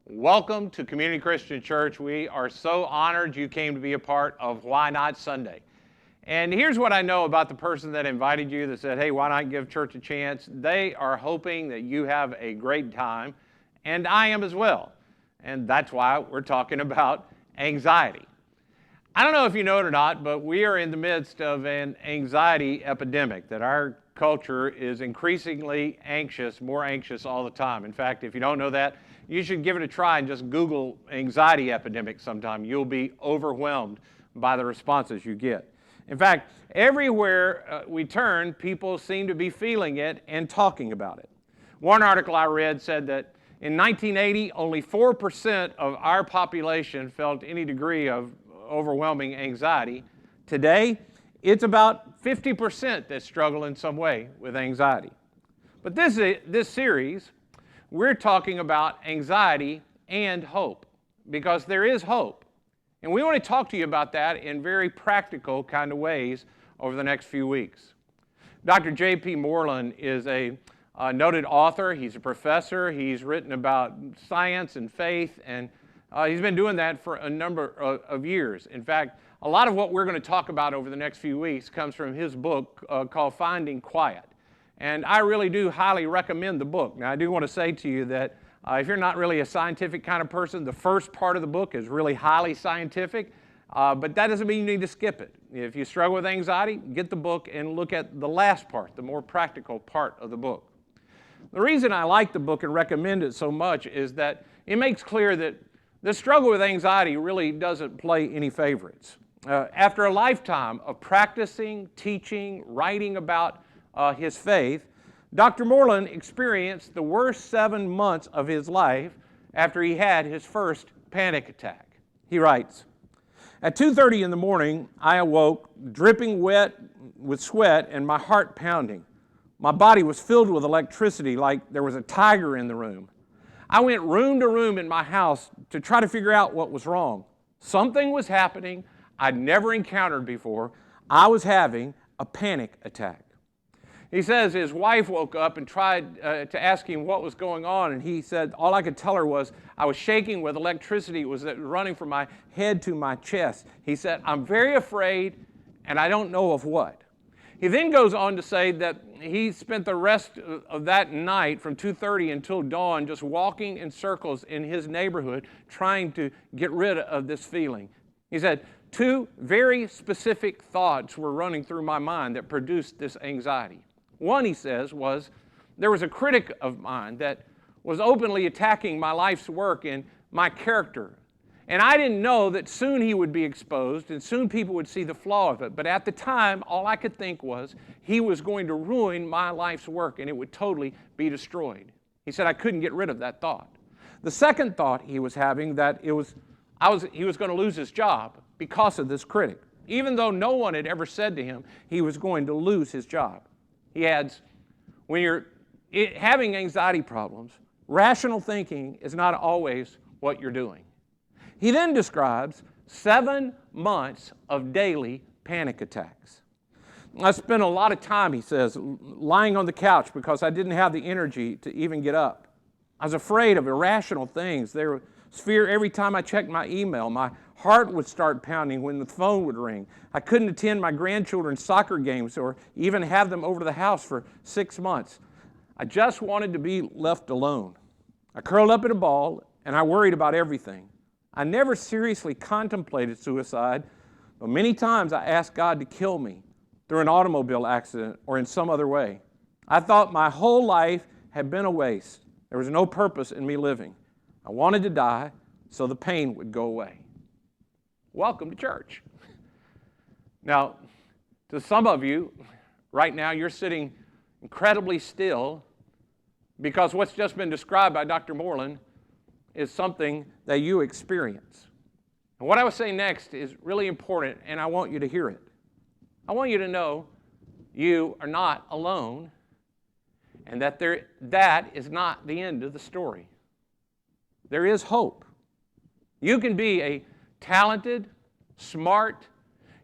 Welcome to Community Christian Church. We are so honored you came to be a part of Why Not Sunday. And here's what I know about the person that invited you that said, hey, why not give church a chance? They are hoping that you have a great time, and I am as well. And that's why we're talking about anxiety. I don't know if you know it or not, but we are in the midst of an anxiety epidemic, that our culture is increasingly anxious, more anxious all the time. In fact, if you don't know that, you should give it a try and just Google anxiety epidemic sometime. You'll be overwhelmed by the responses you get. In fact, everywhere we turn, people seem to be feeling it and talking about it. One article I read said that in 1980, only 4% of our population felt any degree of overwhelming anxiety. Today, it's about 50% that struggle in some way with anxiety. But this series, we're talking about anxiety and hope, because there is hope. And we want to talk to you about that in very practical kind of ways over the next few weeks. Dr. J.P. Moreland is a noted author. He's a professor. He's written about science and faith, and he's been doing that for a number of years. In fact, a lot of what we're going to talk about over the next few weeks comes from his book called Finding Quiet. And I really do highly recommend the book. Now, I do want to say to you that if you're not really a scientific kind of person, the first part of the book is really highly scientific, but that doesn't mean you need to skip it. If you struggle with anxiety, get the book and look at the last part, the more practical part of the book. The reason I like the book and recommend it so much is that it makes clear that the struggle with anxiety really doesn't play any favorites. After a lifetime of practicing, teaching, writing about his faith, Dr. Moreland experienced the worst 7 months of his life after he had his first panic attack. He writes, "At 2:30 in the morning, I awoke, dripping wet with sweat and my heart pounding. My body was filled with electricity like there was a tiger in the room. I went room to room in my house to try to figure out what was wrong. Something was happening I'd never encountered before. I was having a panic attack." He says his wife woke up and tried to ask him what was going on, and he said, all I could tell her was, I was shaking with electricity. It was running from my head to my chest. He said, I'm very afraid, and I don't know of what. He then goes on to say that he spent the rest of that night from 2:30 until dawn just walking in circles in his neighborhood trying to get rid of this feeling. He said, 2 very specific thoughts were running through my mind that produced this anxiety. One, he says, was there was a critic of mine that was openly attacking my life's work and my character. And I didn't know that soon he would be exposed and soon people would see the flaw of it. But at the time, all I could think was he was going to ruin my life's work and it would totally be destroyed. He said I couldn't get rid of that thought. The second thought he was having that he was going to lose his job because of this critic, even though no one had ever said to him he was going to lose his job. He adds, when you're having anxiety problems, rational thinking is not always what you're doing. He then describes 7 months of daily panic attacks. I spent a lot of time, he says, lying on the couch because I didn't have the energy to even get up. I was afraid of irrational things. There was fear every time I checked my email. My heart would start pounding when the phone would ring. I couldn't attend my grandchildren's soccer games or even have them over to the house for 6 months. I just wanted to be left alone. I curled up in a ball and I worried about everything. I never seriously contemplated suicide, but many times I asked God to kill me through an automobile accident or in some other way. I thought my whole life had been a waste. There was no purpose in me living. I wanted to die so the pain would go away. Welcome to church. Now, to some of you, right now you're sitting incredibly still because what's just been described by Dr. Moreland is something that you experience. And what I was saying next is really important, and I want you to hear it. I want you to know you are not alone, and that is not the end of the story. There is hope. You can be a talented, smart,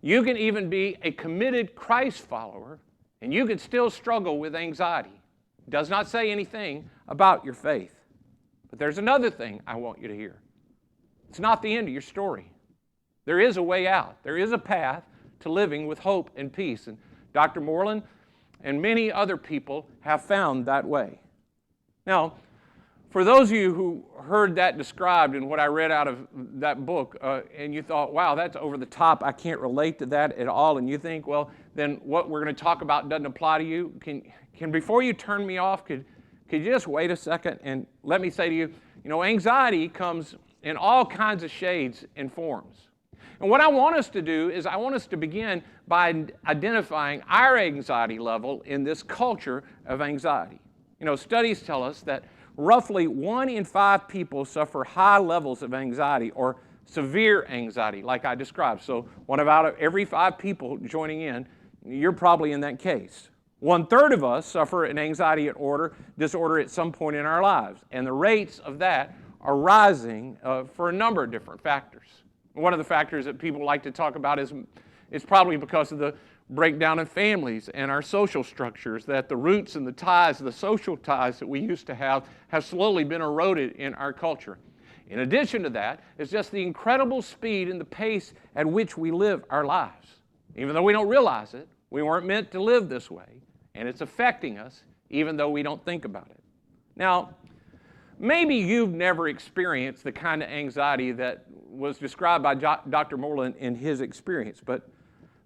you can even be a committed Christ follower, and you can still struggle with anxiety. It does not say anything about your faith. But there's another thing I want you to hear. It's not the end of your story. There is a way out. There is a path to living with hope and peace. And Dr. Moreland and many other people have found that way. Now, for those of you who heard that described in what I read out of that book, and you thought, wow, that's over the top, I can't relate to that at all, and you think, well, then what we're going to talk about doesn't apply to you, can before you turn me off, could you just wait a second and let me say to you, anxiety comes in all kinds of shades and forms. And what I want us to do is I want us to begin by identifying our anxiety level in this culture of anxiety. Studies tell us that roughly 1 in 5 people suffer high levels of anxiety or severe anxiety, like I described. So 1 out of every 5 people joining in, you're probably in that case. 1/3 of us suffer an anxiety disorder at some point in our lives, and the rates of that are rising for a number of different factors. One of the factors that people like to talk about is probably because of the breakdown in families and our social structures, that the roots and the ties, the social ties that we used to have slowly been eroded in our culture. In addition to that, it's just the incredible speed and the pace at which we live our lives. Even though we don't realize it, we weren't meant to live this way, and it's affecting us even though we don't think about it. Now, maybe you've never experienced the kind of anxiety that was described by Dr. Moreland in his experience, but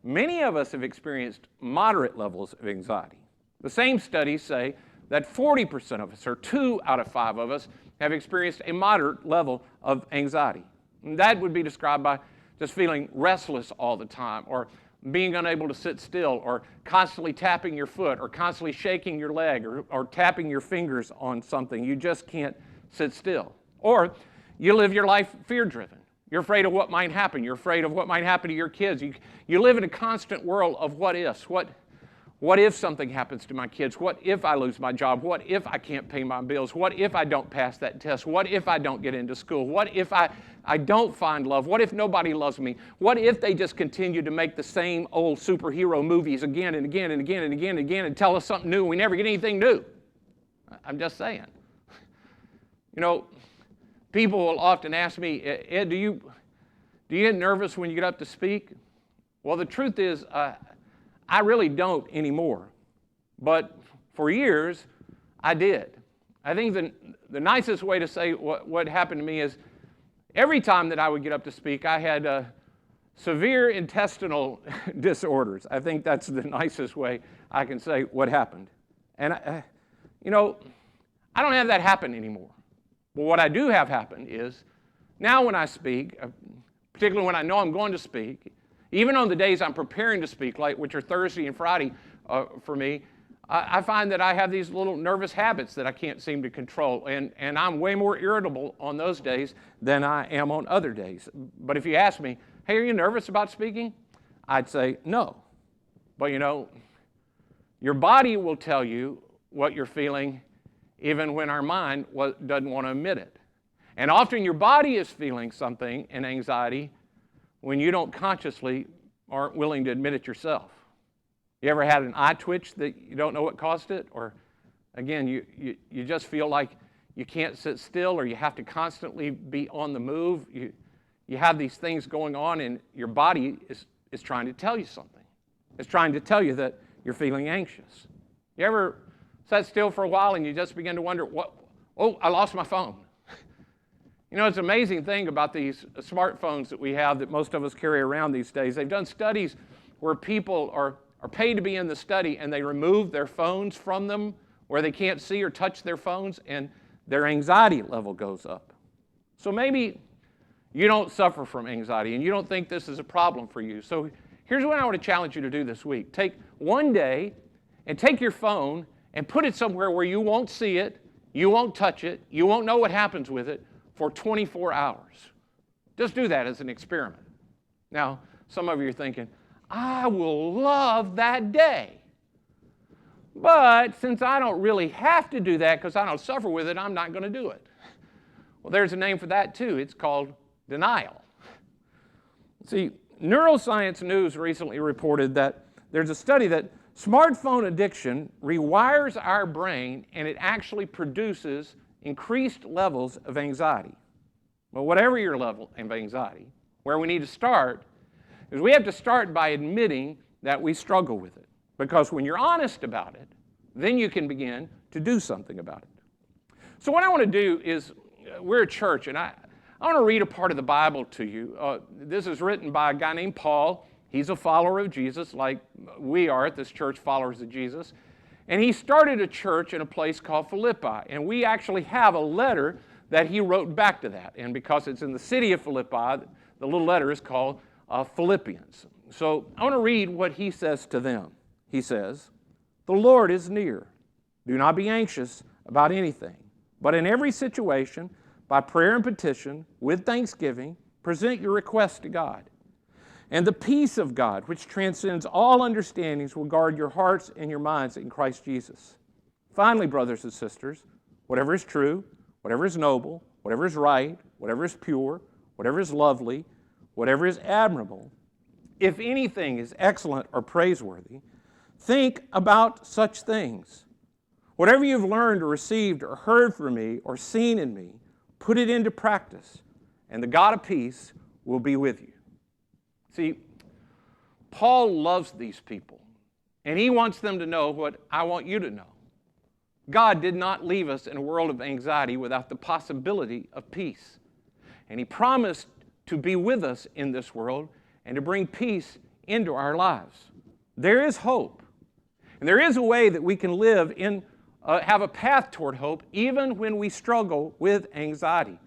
many of us have experienced moderate levels of anxiety. The same studies say that 40% of us, or 2 out of 5 of us, have experienced a moderate level of anxiety. And that would be described by just feeling restless all the time, or being unable to sit still, or constantly tapping your foot, or constantly shaking your leg, or tapping your fingers on something. You just can't sit still. Or you live your life fear-driven. You're afraid of what might happen. You're afraid of what might happen to your kids. You live in a constant world of what ifs. What if something happens to my kids? What if I lose my job? What if I can't pay my bills? What if I don't pass that test? What if I don't get into school? What if I don't find love? What if nobody loves me? What if they just continue to make the same old superhero movies again and again and again and again and again and tell us something new and we never get anything new? I'm just saying. People will often ask me, Ed, do you get nervous when you get up to speak? Well, the truth is, I really don't anymore. But for years, I did. I think the nicest way to say what happened to me is every time that I would get up to speak, I had severe intestinal disorders. I think that's the nicest way I can say what happened. And, I don't have that happen anymore. But what I do have happen is now when I speak, particularly when I know I'm going to speak, even on the days I'm preparing to speak, which are Thursday and Friday for me, I find that I have these little nervous habits that I can't seem to control, and I'm way more irritable on those days than I am on other days. But if you ask me, hey, are you nervous about speaking? I'd say no. But your body will tell you what you're feeling even when our mind doesn't want to admit it. And often your body is feeling something in anxiety when you don't consciously aren't willing to admit it yourself. You ever had an eye twitch that you don't know what caused it? Or again, you just feel like you can't sit still, or you have to constantly be on the move. You have these things going on, and your body is trying to tell you something. It's trying to tell you that you're feeling anxious. You ever sat still for a while and you just begin to wonder, I lost my phone. It's an amazing thing about these smartphones that we have that most of us carry around these days. They've done studies where people are paid to be in the study and they remove their phones from them where they can't see or touch their phones, and their anxiety level goes up. So maybe you don't suffer from anxiety and you don't think this is a problem for you. So here's what I want to challenge you to do this week. Take one day and take your phone and put it somewhere where you won't see it, you won't touch it, you won't know what happens with it for 24 hours. Just do that as an experiment. Now, some of you are thinking, I will love that day. But since I don't really have to do that because I don't suffer with it, I'm not going to do it. Well, there's a name for that too. It's called denial. See, Neuroscience News recently reported that there's a study that smartphone addiction rewires our brain, and it actually produces increased levels of anxiety. Well, whatever your level of anxiety, where we need to start is we have to start by admitting that we struggle with it. Because when you're honest about it, then you can begin to do something about it. So what I want to do is, we're a church, and I want to read a part of the Bible to you. This is written by a guy named Paul. He's a follower of Jesus, like we are at this church, followers of Jesus. And he started a church in a place called Philippi. And we actually have a letter that he wrote back to that. And because it's in the city of Philippi, the little letter is called Philippians. So I want to read what he says to them. He says, "The Lord is near. Do not be anxious about anything, but in every situation, by prayer and petition, with thanksgiving, present your requests to God. And the peace of God, which transcends all understandings, will guard your hearts and your minds in Christ Jesus. Finally, brothers and sisters, whatever is true, whatever is noble, whatever is right, whatever is pure, whatever is lovely, whatever is admirable, if anything is excellent or praiseworthy, think about such things. Whatever you've learned or received or heard from me or seen in me, put it into practice, and the God of peace will be with you." See, Paul loves these people, and he wants them to know what I want you to know. God did not leave us in a world of anxiety without the possibility of peace. And he promised to be with us in this world and to bring peace into our lives. There is hope. And there is a way that we can live in, have a path toward hope even when we struggle with anxiety.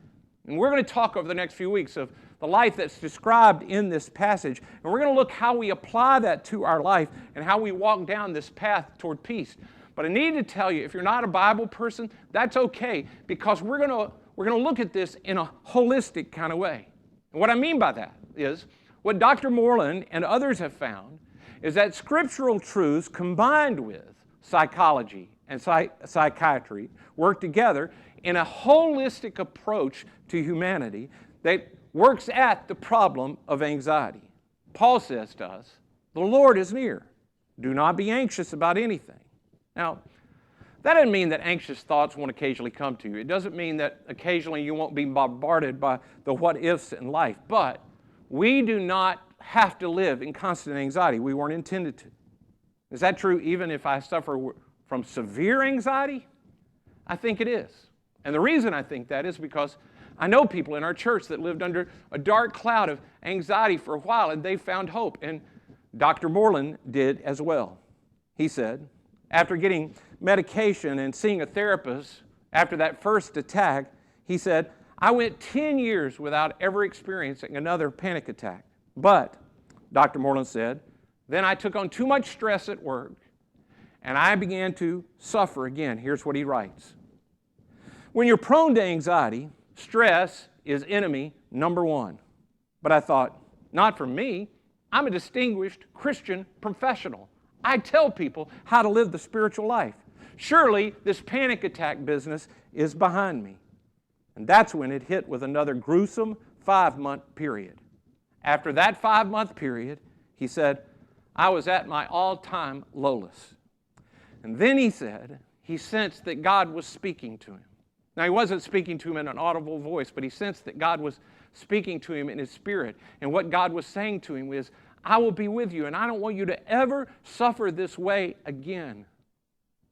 And we're going to talk over the next few weeks of the life that's described in this passage. And we're going to look how we apply that to our life and how we walk down this path toward peace. But I need to tell you, if you're not a Bible person, that's okay, because we're going to look at this in a holistic kind of way. And what I mean by that is, what Dr. Moreland and others have found is that scriptural truths combined with psychology and psychiatry work together in a holistic approach to humanity that works at the problem of anxiety. Paul says to us, "The Lord is near. Do not be anxious about anything." Now, that doesn't mean that anxious thoughts won't occasionally come to you. It doesn't mean that occasionally you won't be bombarded by the what-ifs in life. But we do not have to live in constant anxiety. We weren't intended to. Is that true even if I suffer from severe anxiety? I think it is. And the reason I think that is because I know people in our church that lived under a dark cloud of anxiety for a while, and they found hope. And Dr. Moreland did as well. He said, after getting medication and seeing a therapist after that first attack, he said, "I went 10 years without ever experiencing another panic attack. But," Dr. Moreland said, "then I took on too much stress at work, and I began to suffer again." Here's what he writes. "When you're prone to anxiety, stress is enemy number one. But I thought, not for me. I'm a distinguished Christian professional. I tell people how to live the spiritual life. Surely this panic attack business is behind me." And that's when it hit with another gruesome 5-month period. After that 5-month period, he said, "I was at my all-time lowest." And then he said he sensed that God was speaking to him. Now, he wasn't speaking to him in an audible voice, but he sensed that God was speaking to him in his spirit. And what God was saying to him is, "I will be with you, and I don't want you to ever suffer this way again.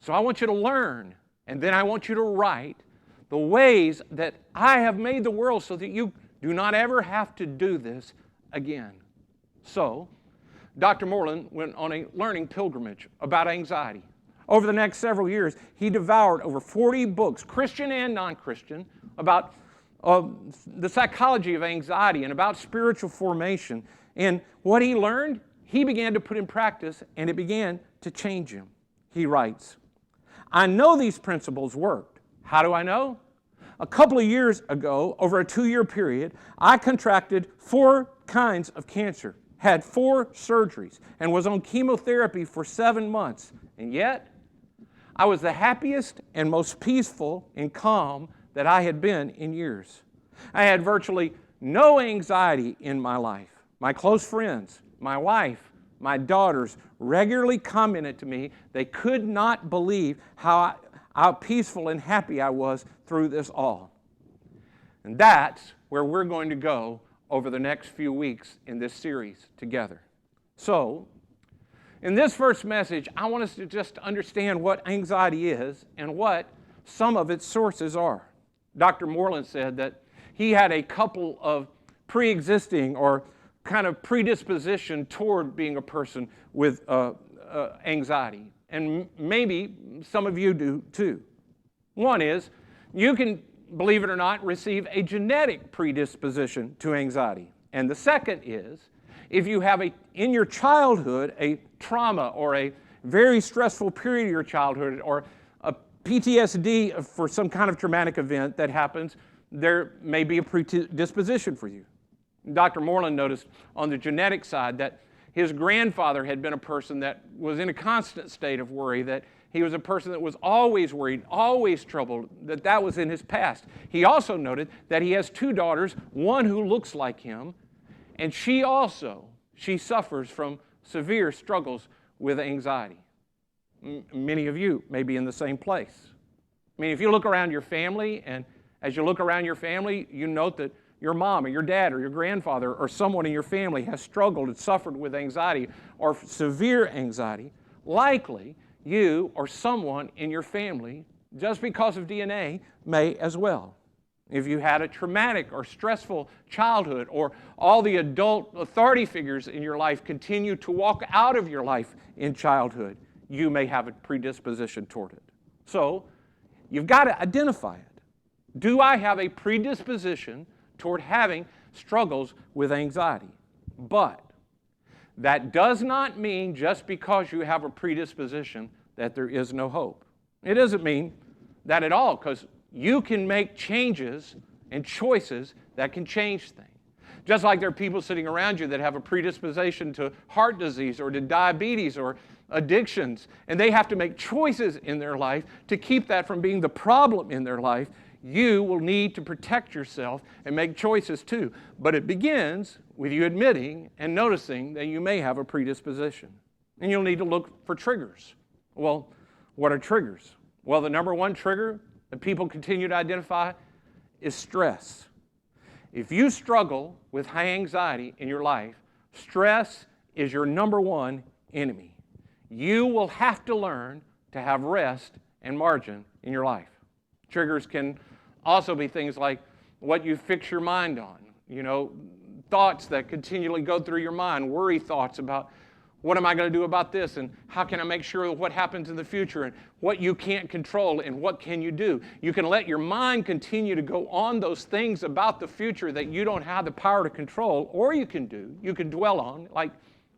So I want you to learn, and then I want you to write the ways that I have made the world so that you do not ever have to do this again." So, Dr. Moreland went on a learning pilgrimage about anxiety. Over the next several years, he devoured over 40 books, Christian and non-Christian, about the psychology of anxiety and about spiritual formation. And what he learned, he began to put in practice, and it began to change him. He writes, "I know these principles worked. How do I know? A couple of years ago, over a 2-year period, I contracted 4 kinds of cancer, had 4 surgeries, and was on chemotherapy for 7 months. And yet, I was the happiest and most peaceful and calm that I had been in years. I had virtually no anxiety in my life. My close friends, my wife, my daughters regularly commented to me they could not believe how how peaceful and happy I was through this all. And that's where we're going to go over the next few weeks in this series together. So, in this first message, I want us to just understand what anxiety is and what some of its sources are. Dr. Moreland said that he had a couple of pre-existing or kind of predisposition toward being a person with anxiety. And maybe some of you do too. One is, you can, believe it or not, receive a genetic predisposition to anxiety. And the second is, if you have in your childhood a trauma or a very stressful period of your childhood or a PTSD for some kind of traumatic event that happens, there may be a predisposition for you. Dr. Moreland noticed on the genetic side that his grandfather had been a person that was in a constant state of worry, that he was a person that was always worried, always troubled, that was in his past. He also noted that he has 2 daughters, one who looks like him, and she suffers from severe struggles with anxiety. Many of you may be in the same place. I mean, if you look around your family, and as you look around your family, you note that your mom or your dad or your grandfather or someone in your family has struggled and suffered with anxiety or severe anxiety. Likely, you or someone in your family, just because of DNA, may as well. If you had a traumatic or stressful childhood, or all the adult authority figures in your life continue to walk out of your life in childhood, you may have a predisposition toward it. So, you've got to identify it. Do I have a predisposition toward having struggles with anxiety? But that does not mean just because you have a predisposition that there is no hope. It doesn't mean that at all, because you can make changes and choices that can change things. Just like there are people sitting around you that have a predisposition to heart disease or to diabetes or addictions, and they have to make choices in their life to keep that from being the problem in their life. You will need to protect yourself and make choices too. But it begins with you admitting and noticing that you may have a predisposition. And you'll need to look for triggers. Well, what are triggers? Well, the number one trigger that people continue to identify is stress. If you struggle with high anxiety in your life, stress is your number one enemy. You will have to learn to have rest and margin in your life. Triggers can also be things like what you fix your mind on, thoughts that continually go through your mind, worry thoughts about what am I going to do about this, and how can I make sure what happens in the future, and what you can't control, and what can you do. You can let your mind continue to go on those things about the future that you don't have the power to control, or you can dwell on, like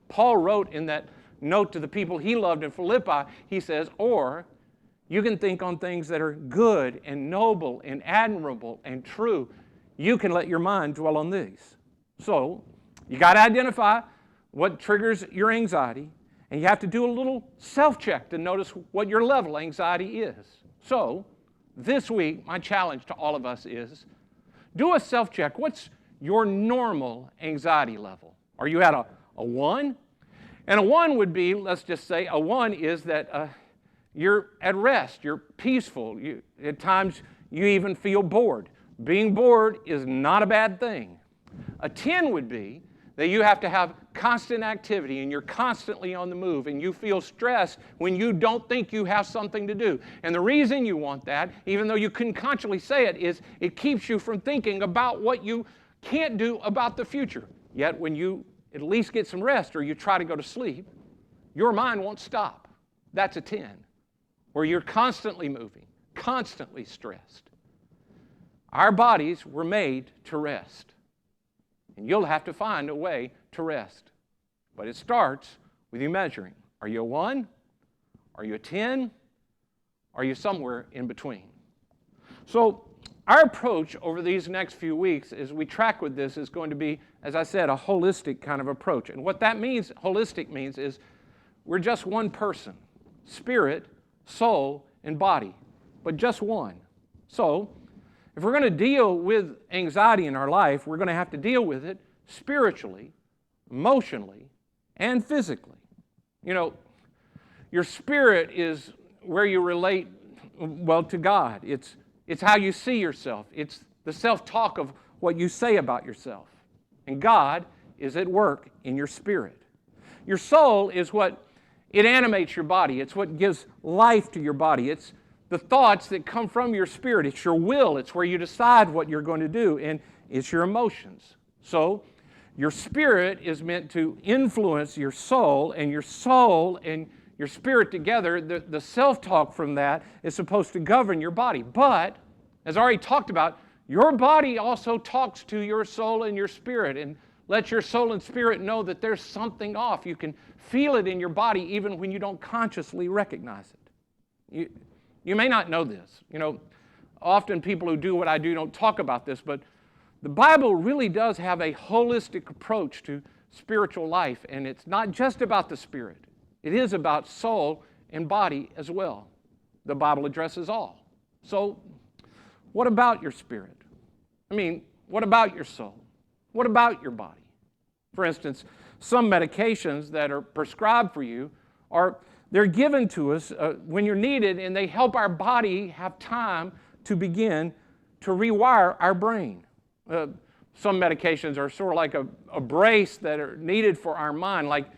Paul wrote in that note to the people he loved in Philippi. He says, or you can think on things that are good and noble and admirable and true. You can let your mind dwell on these. So, you got to identify what triggers your anxiety, and you have to do a little self-check to notice what your level of anxiety is. So, this week, my challenge to all of us is, do a self-check. What's your normal anxiety level? Are you at a 1? And a 1 would be, let's just say, a 1 is that you're at rest, you're peaceful. At times, you even feel bored. Being bored is not a bad thing. A 10 would be that you have to have constant activity and you're constantly on the move and you feel stressed when you don't think you have something to do. And the reason you want that, even though you couldn't consciously say it, is it keeps you from thinking about what you can't do about the future. Yet when you at least get some rest or you try to go to sleep, your mind won't stop. That's a 10, where you're constantly moving, constantly stressed. Our bodies were made to rest. And you'll have to find a way to rest. But it starts with you measuring. Are you a 1? Are you a 10? Are you somewhere in between? So our approach over these next few weeks as we track with this is going to be, as I said, a holistic kind of approach. And what that means, holistic means, is we're just one person. Spirit, soul, and body. But just one. So, if we're going to deal with anxiety in our life, we're going to have to deal with it spiritually, emotionally, and physically. Your spirit is where you relate Well, to God. It's how you see yourself. It's the self-talk of what you say about yourself. And God is at work in your spirit. Your soul is what it animates your body. It's what gives life to your body. It's the thoughts that come from your spirit. It's your will. It's where you decide what you're going to do. And it's your emotions. So your spirit is meant to influence your soul and your spirit together. The self-talk from that is supposed to govern your body. But, as I already talked about, your body also talks to your soul and your spirit and lets your soul and spirit know that there's something off. You can feel it in your body even when you don't consciously recognize it. You may not know this. Often people who do what I do don't talk about this, but the Bible really does have a holistic approach to spiritual life, and it's not just about the spirit. It is about soul and body as well. The Bible addresses all. So, what about your spirit? What about your soul? What about your body? For instance, some medications that are prescribed for you they're given to us when you're needed, and they help our body have time to begin to rewire our brain. Some medications are sort of like a brace that are needed for our mind. Like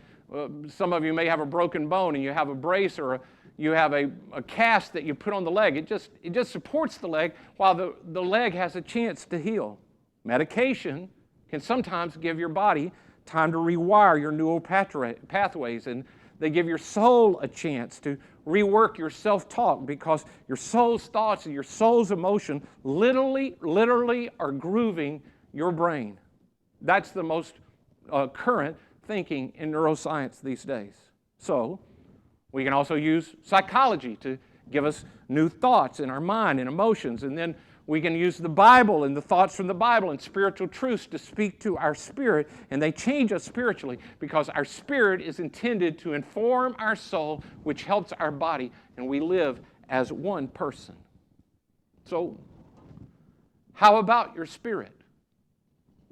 some of you may have a broken bone and you have a brace or you have a cast that you put on the leg. It just supports the leg while the leg has a chance to heal. Medication can sometimes give your body time to rewire your neural pathways, and they give your soul a chance to rework your self-talk, because your soul's thoughts and your soul's emotion literally are grooving your brain. That's the most current thinking in neuroscience these days. So, we can also use psychology to give us new thoughts in our mind and emotions, and then we can use the Bible and the thoughts from the Bible and spiritual truths to speak to our spirit, and they change us spiritually, because our spirit is intended to inform our soul, which helps our body, and we live as one person. So, how about your spirit?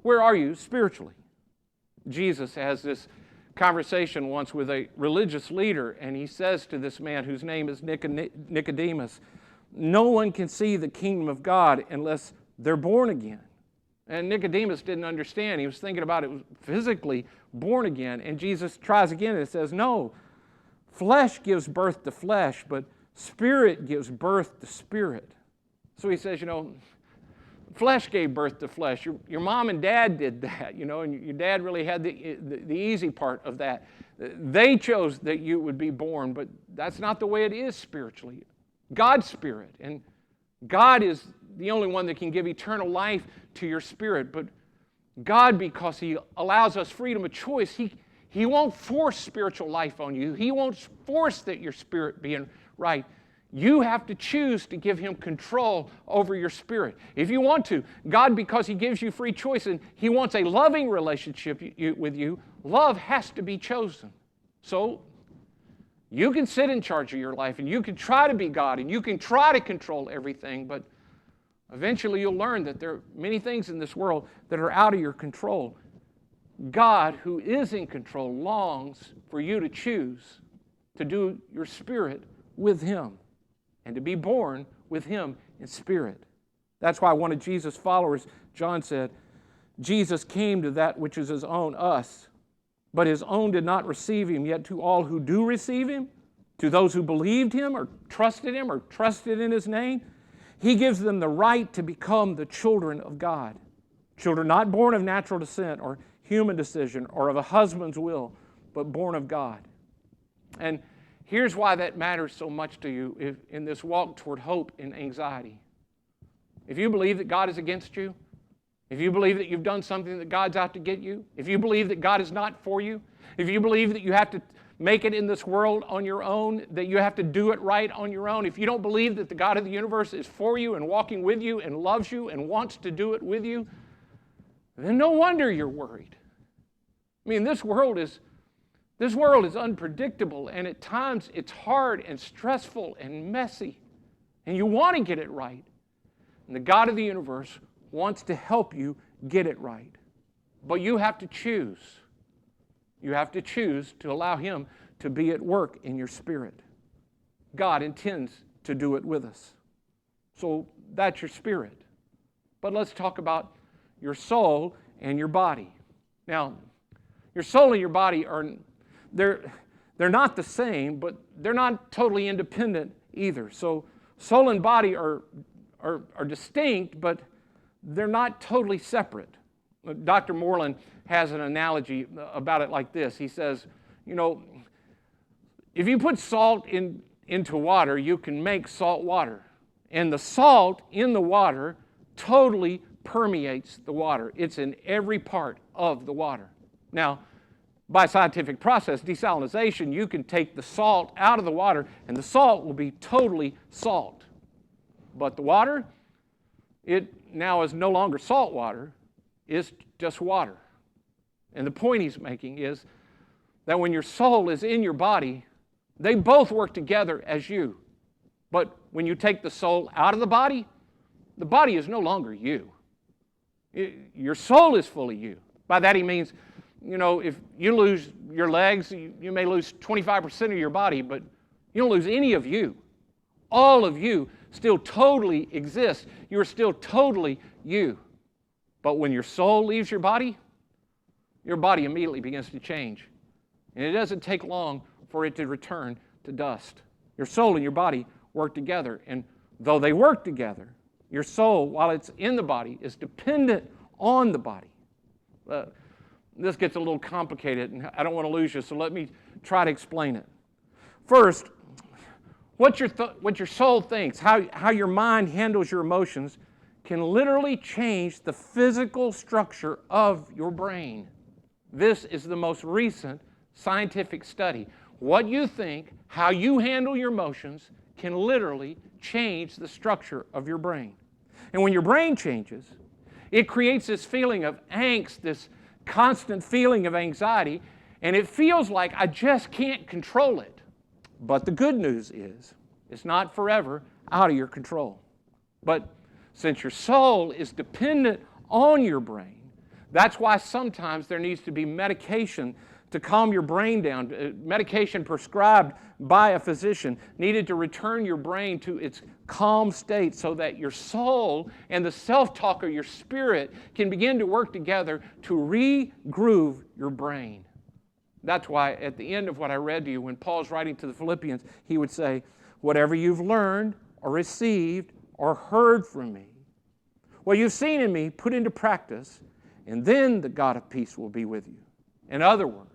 Where are you spiritually? Jesus has this conversation once with a religious leader, and he says to this man whose name is Nicodemus, "No one can see the kingdom of God unless they're born again." And Nicodemus didn't understand. He was thinking about it physically born again. And Jesus tries again and says, no, flesh gives birth to flesh, but spirit gives birth to spirit. So he says, flesh gave birth to flesh. Your mom and dad did that, and your dad really had the easy part of that. They chose that you would be born, but that's not the way it is spiritually. God's spirit, and God is the only one that can give eternal life to your spirit, but God, because He allows us freedom of choice, He won't force spiritual life on you. He won't force that your spirit being right. You have to choose to give Him control over your spirit. If you want to, God, because He gives you free choice and He wants a loving relationship with you, love has to be chosen. So, you can sit in charge of your life, and you can try to be God, and you can try to control everything, but eventually you'll learn that there are many things in this world that are out of your control. God, who is in control, longs for you to choose to do your spirit with Him and to be born with Him in spirit. That's why one of Jesus' followers, John, said, Jesus came to that which is His own, us, but His own did not receive Him, yet to all who do receive Him, to those who believed Him or trusted in His name, He gives them the right to become the children of God. Children not born of natural descent or human decision or of a husband's will, but born of God. And here's why that matters so much to you in this walk toward hope and anxiety. If you believe that God is against you, if you believe that you've done something that God's out to get you, if you believe that God is not for you, if you believe that you have to make it in this world on your own, that you have to do it right on your own, if you don't believe that the God of the universe is for you and walking with you and loves you and wants to do it with you, then no wonder you're worried. This world is unpredictable, and at times it's hard and stressful and messy, and you want to get it right. And the God of the universe wants to help you get it right. But you have to choose. You have to choose to allow Him to be at work in your spirit. God intends to do it with us. So that's your spirit. But let's talk about your soul and your body. Now, your soul and your body they're not the same, but they're not totally independent either. So soul and body are distinct, but they're not totally separate. Dr. Moreland has an analogy about it like this. He says, if you put salt into water, you can make salt water. And the salt in the water totally permeates the water. It's in every part of the water. Now, by scientific process, desalination, you can take the salt out of the water, and the salt will be totally salt. But the water, it now is no longer salt water, it's just water. And the point he's making is that when your soul is in your body, they both work together as you. But when you take the soul out of the body is no longer you. Your soul is fully you. By that he means, if you lose your legs, you may lose 25% of your body, but you don't lose any of you. All of you still totally exist. You're still totally you. But when your soul leaves your body immediately begins to change. And it doesn't take long for it to return to dust. Your soul and your body work together. And though they work together, your soul, while it's in the body, is dependent on the body. This gets a little complicated, and I don't want to lose you, so let me try to explain it. First, what your soul thinks, how your mind handles your emotions, can literally change the physical structure of your brain. This is the most recent scientific study. What you think, how you handle your emotions, can literally change the structure of your brain. And when your brain changes, it creates this feeling of angst, this constant feeling of anxiety, and it feels like I just can't control it. But the good news is, it's not forever out of your control. But since your soul is dependent on your brain, that's why sometimes there needs to be medication to calm your brain down, medication prescribed by a physician, needed to return your brain to its calm state so that your soul and the self-talk of your spirit can begin to work together to re-groove your brain. That's why at the end of what I read to you, when Paul's writing to the Philippians, he would say, whatever you've learned or received or heard from me, what you've seen in me, put into practice, and then the God of peace will be with you. In other words,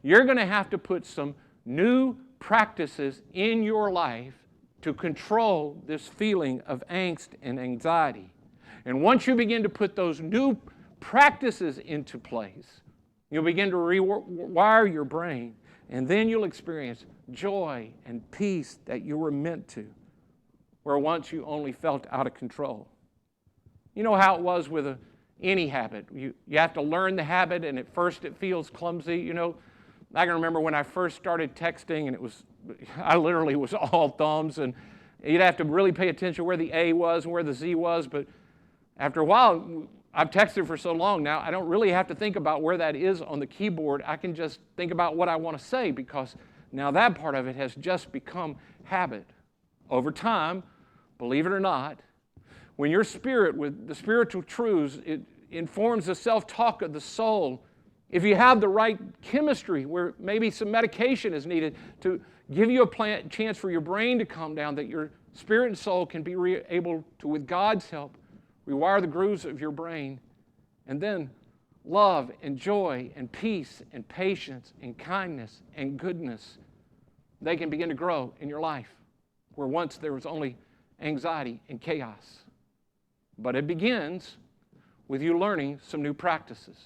you're going to have to put some new practices in your life to control this feeling of angst and anxiety. And once you begin to put those new practices into place, you'll begin to rewire your brain, and then you'll experience joy and peace that you were meant to, where once you only felt out of control. You know how it was with any habit. You have to learn the habit, and at first it feels clumsy. I can remember when I first started texting, and I literally was all thumbs, and you'd have to really pay attention where the A was and where the Z was, but after a while, I've texted for so long now, I don't really have to think about where that is on the keyboard. I can just think about what I want to say, because now that part of it has just become habit. Over time, believe it or not, when your spirit, with the spiritual truths, it informs the self-talk of the soul. If you have the right chemistry, where maybe some medication is needed to give you a chance for your brain to calm down, that your spirit and soul can be able to, with God's help, rewire the grooves of your brain, and then love and joy and peace and patience and kindness and goodness, they can begin to grow in your life, where once there was only anxiety and chaos. But it begins with you learning some new practices.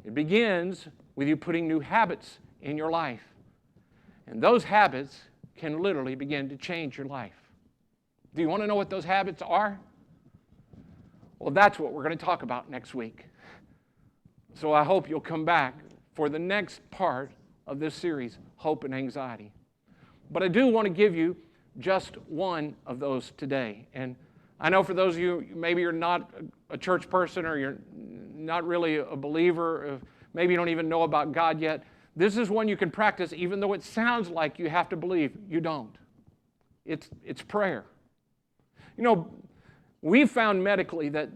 It begins with you putting new habits in your life. And those habits can literally begin to change your life. Do you want to know what those habits are? Well, that's what we're going to talk about next week. So I hope you'll come back for the next part of this series, Hope and Anxiety. But I do want to give you just one of those today. And I know for those of you, maybe you're not a church person, or you're not really a believer, maybe you don't even know about God yet, this is one you can practice even though it sounds like you have to believe. You don't. It's prayer. You know, we've found medically that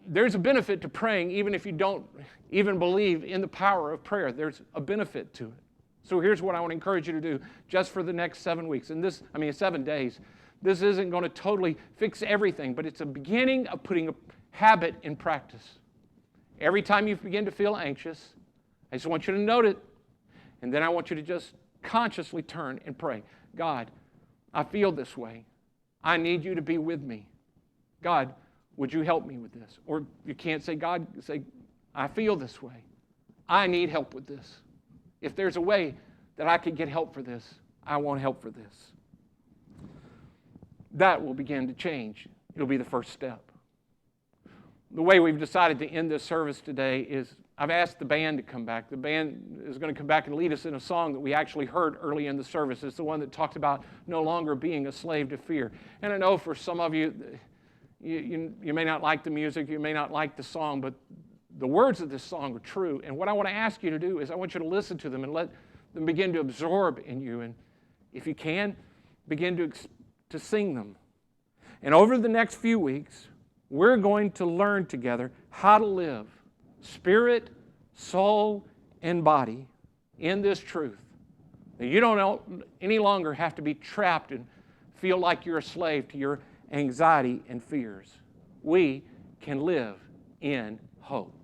there's a benefit to praying even if you don't even believe in the power of prayer. There's a benefit to it. So here's what I want to encourage you to do just for the next 7 weeks. And 7 days. This isn't going to totally fix everything, but it's a beginning of putting a habit in practice. Every time you begin to feel anxious, I just want you to note it, and then I want you to just consciously turn and pray. God, I feel this way. I need you to be with me. God, would you help me with this? Or you can't say, God, say, I feel this way. I need help with this. If there's a way that I could get help for this, I want help for this. That will begin to change. It'll be the first step. The way we've decided to end this service today is I've asked the band to come back. The band is going to come back and lead us in a song that we actually heard early in the service. It's the one that talked about no longer being a slave to fear. And I know for some of you, you may not like the music, you may not like the song, but the words of this song are true. And what I want to ask you to do is I want you to listen to them and let them begin to absorb in you. And if you can, begin to sing them. And over the next few weeks, we're going to learn together how to live spirit, soul, and body in this truth. That you don't any longer have to be trapped and feel like you're a slave to your anxiety and fears. We can live in hope.